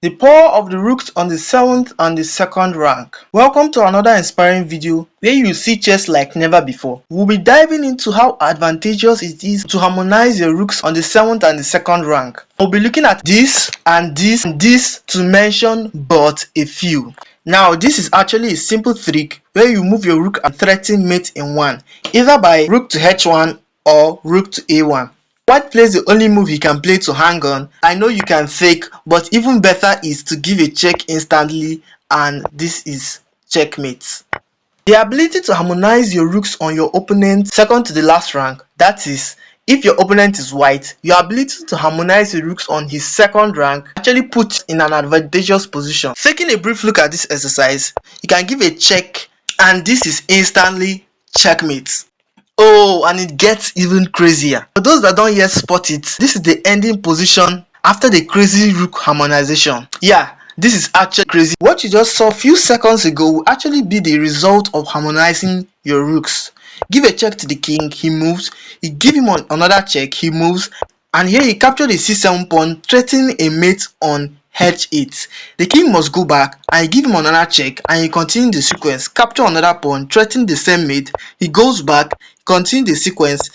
The power of the rooks on the 7th and the 2nd rank. Welcome to another inspiring video where you see chess like never before. We'll be diving into how advantageous it is to harmonize your rooks on the 7th and the 2nd rank. We'll be looking at this and this and this to mention but a few. Now this is actually a simple trick where you move your rook and threaten mate in one, either by rook to h1 or rook to a1. White plays the only move he can play to hang on. I know you can fake, but even better is to give a check instantly, and this is checkmate. The ability to harmonize your rooks on your opponent second to the last rank, that is, if your opponent is white, your ability to harmonize your rooks on his 2nd rank actually puts in an advantageous position. Taking a brief look at this exercise, you can give a check and this is instantly checkmate. Oh, and it gets even crazier. For those that don't yet spot it, this is the ending position after the crazy rook harmonization. Yeah, this is actually crazy. What you just saw a few seconds ago will actually be the result of harmonizing your rooks. Give a check to the king, he moves. You give him another check, he moves. And here he captured a c7 pawn, threatening a mate on h8. The king must go back and you give him another check and you continue the sequence. Capture another pawn, threaten the same mate. He goes back, continue the sequence.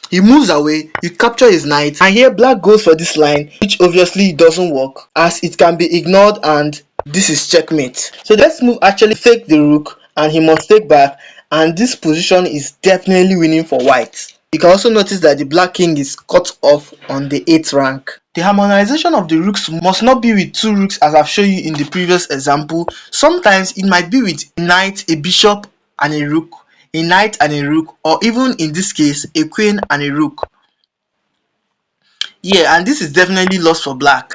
He moves away, you capture his knight, and here black goes for this line, which obviously doesn't work as it can be ignored and this is checkmate. So this move actually fake the rook and he must take back, and this position is definitely winning for white. You can also notice that the black king is cut off on the 8th rank. The harmonization of the rooks must not be with 2 rooks as I've shown you in the previous example. Sometimes it might be with a knight, a bishop and a rook, a knight and a rook, or even in this case a queen and a rook. Yeah, and this is definitely lost for black.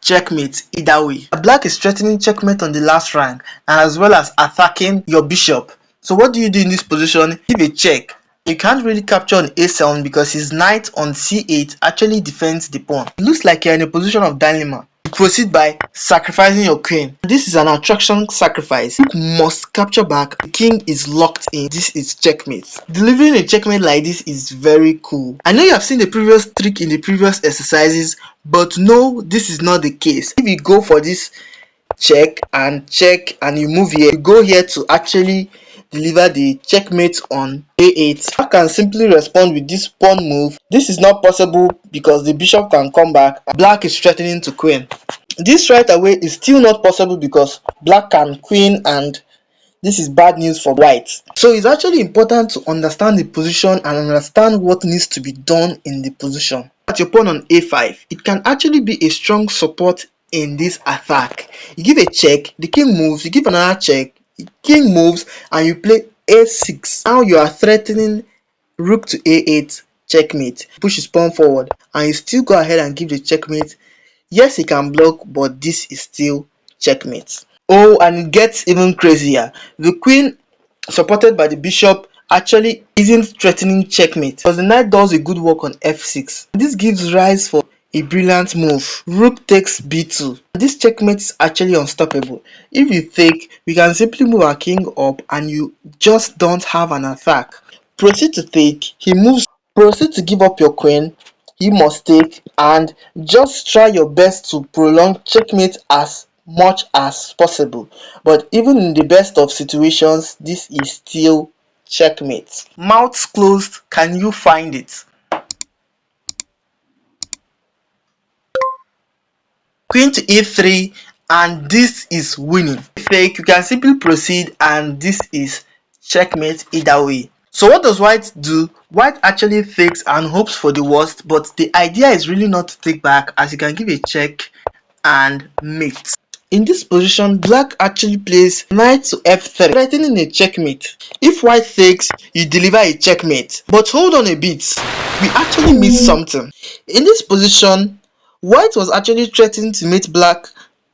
Checkmate either way. Black is threatening checkmate on the last rank as well as attacking your bishop. So what do you do in this position? Give a check. You can't really capture on a7 because his knight on c8 actually defends the pawn. It looks like you're in a position of dilemma. You proceed by sacrificing your queen. This is an attraction sacrifice. You must capture back. The king is locked in. This is checkmate. Delivering a checkmate like this is very cool. I know you have seen the previous trick in the previous exercises, but no, this is not the case. If you go for this check and you move here, you go here to actually deliver the checkmate on a8. I can simply respond with this pawn move. This is not possible because the bishop can come back. Black is threatening to queen. This right away is still not possible because black can queen, and this is bad news for white. So it's actually important to understand the position and understand what needs to be done in the position. At your pawn on a5, it can actually be a strong support in this attack. You give a check, the king moves, you give another check, the king moves, and you play a6. Now you are threatening rook to a8, checkmate. Push his pawn forward and you still go ahead and give the checkmate. Yes, he can block, but this is still checkmate. Oh, and it gets even crazier. The queen supported by the bishop actually isn't threatening checkmate because the knight does a good work on f6. This gives rise for a brilliant move. Rook takes b2. This checkmate is actually unstoppable. If you take, we can simply move our king up and you just don't have an attack. Proceed to take, he moves. Proceed to give up your queen, he must take, and just try your best to prolong checkmate as much as possible. But even in the best of situations, this is still checkmate. Mouths closed, can you find it? Queen to e3, and this is winning. Fake, you can simply proceed and this is checkmate either way. So what does white do? White actually fakes and hopes for the worst, but the idea is really not to take back as you can give a check and mate. In this position, black actually plays knight to f3, threatening a checkmate. If white fakes, you deliver a checkmate. But hold on a bit, we actually missed something. In this position, white was actually threatening to mate black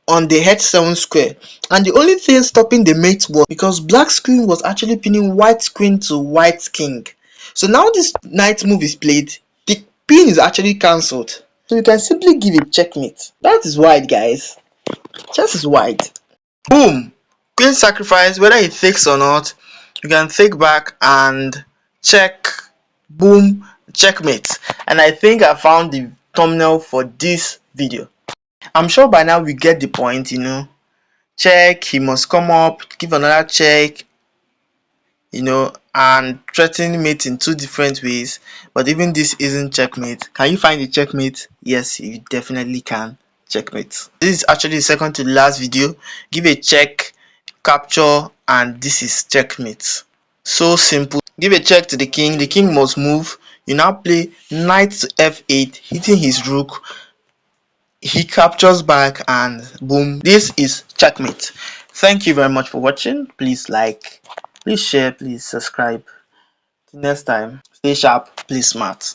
on the h7 square, and the only thing stopping the mate was because black's queen was actually pinning white's queen to white's king. So now this knight move is played, the pin is actually cancelled. So you can simply give a checkmate. That is white, guys. Chess is white. Boom! Queen sacrifice, whether it fakes or not, you can fake back and check. Boom, checkmate. And I think I found the thumbnail for this video. I'm sure by now we get the point, check, he must come up, give another check, and threaten mate in two different ways. But even this isn't checkmate. Can you find the checkmate? Yes, you definitely can. Checkmate. This is actually the second to the last video. Give a check, capture, and this is checkmate. So simple. Give a check to the king. The king must move. You now play knight to f8, hitting his rook. He captures back and boom, this is checkmate. Thank you very much for watching. Please like, please share, please subscribe. Till next time, stay sharp, play smart.